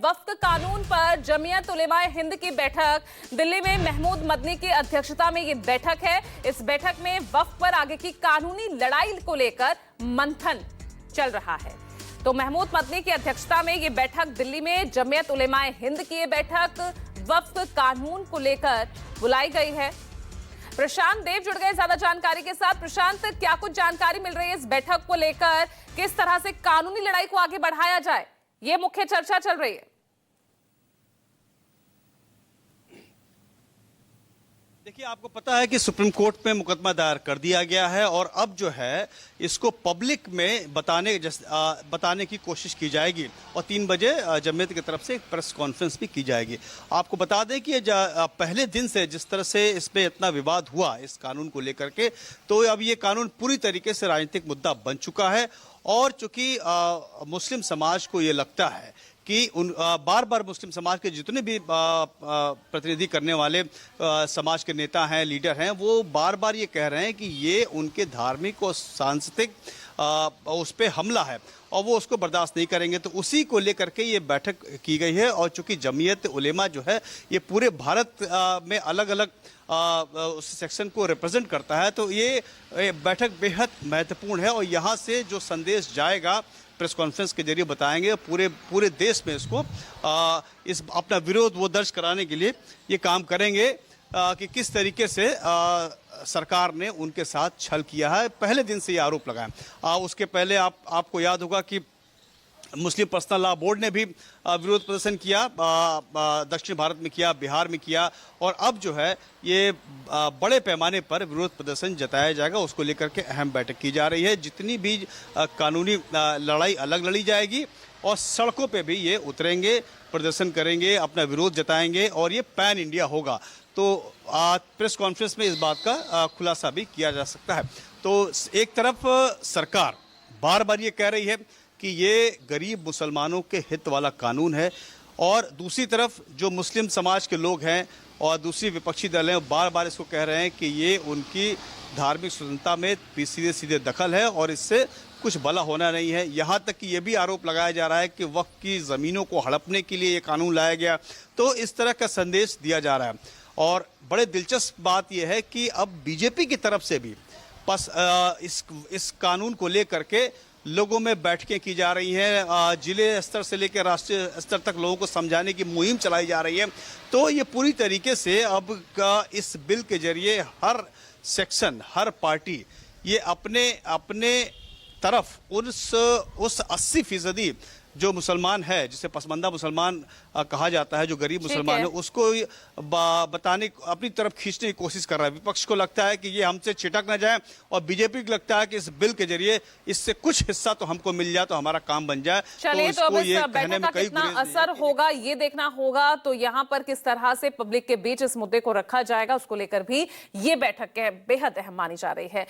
वक्फ कानून पर जमीयत उलेमाए हिंद की बैठक दिल्ली में महमूद मदनी की अध्यक्षता में ये बैठक है। इस बैठक में वक्फ पर आगे की कानूनी लड़ाई को लेकर मंथन चल रहा है। तो महमूद मदनी की अध्यक्षता में ये बैठक दिल्ली में जमीयत उलेमाए हिंद की ये बैठक वक्फ कानून को लेकर बुलाई गई है। प्रशांत देव जुड़ गए ज्यादा जानकारी के साथ। प्रशांत, क्या कुछ जानकारी मिल रही है इस बैठक को लेकर? किस तरह से कानूनी लड़ाई को आगे बढ़ाया जाए, ये मुख्य चर्चा चल रही है। देखिए, आपको पता है कि सुप्रीम कोर्ट में मुकदमा दायर कर दिया गया है और अब जो है इसको पब्लिक में बताने की कोशिश की जाएगी और 3 बजे जमीयत की तरफ से एक प्रेस कॉन्फ्रेंस भी की जाएगी। आपको बता दें कि पहले दिन से जिस तरह से इसमें इतना विवाद हुआ इस कानून को लेकर के, तो अब ये कानून पूरी तरीके से राजनीतिक मुद्दा बन चुका है और चूंकि मुस्लिम समाज को ये लगता है कि बार बार मुस्लिम समाज के जितने भी प्रतिनिधि करने वाले समाज के नेता हैं, लीडर हैं, वो बार बार ये कह रहे हैं कि ये उनके धार्मिक और सांस्कृतिक उस पर हमला है और वो उसको बर्दाश्त नहीं करेंगे। तो उसी को लेकर के ये बैठक की गई है और चूंकि जमीयत उलेमा जो है ये पूरे भारत में अलग अलग उस सेक्शन को रिप्रेजेंट करता है, तो ये बैठक बेहद महत्वपूर्ण है और यहाँ से जो संदेश जाएगा प्रेस कॉन्फ्रेंस के जरिए बताएंगे। पूरे देश में इसको इस अपना विरोध वो दर्ज कराने के लिए ये काम करेंगे कि किस तरीके से सरकार ने उनके साथ छल किया है। पहले दिन से ये आरोप लगाया। उसके पहले आपको याद होगा कि मुस्लिम पर्सनल लॉ बोर्ड ने भी विरोध प्रदर्शन किया, दक्षिण भारत में किया, बिहार में किया और अब जो है ये बड़े पैमाने पर विरोध प्रदर्शन जताया जाएगा। उसको लेकर के अहम बैठक की जा रही है। जितनी भी कानूनी लड़ाई अलग लड़ी जाएगी और सड़कों पे भी ये उतरेंगे, प्रदर्शन करेंगे, अपना विरोध जताएंगे और ये पैन इंडिया होगा। तो प्रेस कॉन्फ्रेंस में इस बात का खुलासा भी किया जा सकता है। तो एक तरफ सरकार बार बार ये कह रही है कि ये गरीब मुसलमानों के हित वाला कानून है और दूसरी तरफ जो मुस्लिम समाज के लोग हैं और दूसरी विपक्षी दल हैं बार बार इसको कह रहे हैं कि ये उनकी धार्मिक स्वतंत्रता में सीधे सीधे दखल है और इससे कुछ भला होना नहीं है। यहाँ तक कि ये भी आरोप लगाया जा रहा है कि वक्फ की ज़मीनों को हड़पने के लिए ये कानून लाया गया। तो इस तरह का संदेश दिया जा रहा है और बड़े दिलचस्प बात यह है कि अब बीजेपी की तरफ से भी इस कानून को लेकर के लोगों में बैठकें की जा रही हैं, जिले स्तर से लेकर राष्ट्रीय स्तर तक लोगों को समझाने की मुहिम चलाई जा रही है। तो ये पूरी तरीके से अब इस बिल के जरिए हर सेक्शन, हर पार्टी ये अपने तरफ उस 80% जो मुसलमान है, जिसे पसमानदा मुसलमान कहा जाता है, जो गरीब मुसलमान है, उसको बताने अपनी तरफ खींचने की कोशिश कर रहा है। विपक्ष को लगता है कि ये हमसे छिटक ना जाए और बीजेपी को लगता है कि इस बिल के जरिए इससे कुछ हिस्सा तो हमको मिल जाए तो हमारा काम बन जाए। चलिए, तो अब इस बैठक का कितना असर होगा ये देखना होगा। तो यहाँ पर किस तरह से पब्लिक के बीच इस मुद्दे को रखा जाएगा उसको लेकर भी ये बैठक बेहद अहम मानी जा रही है।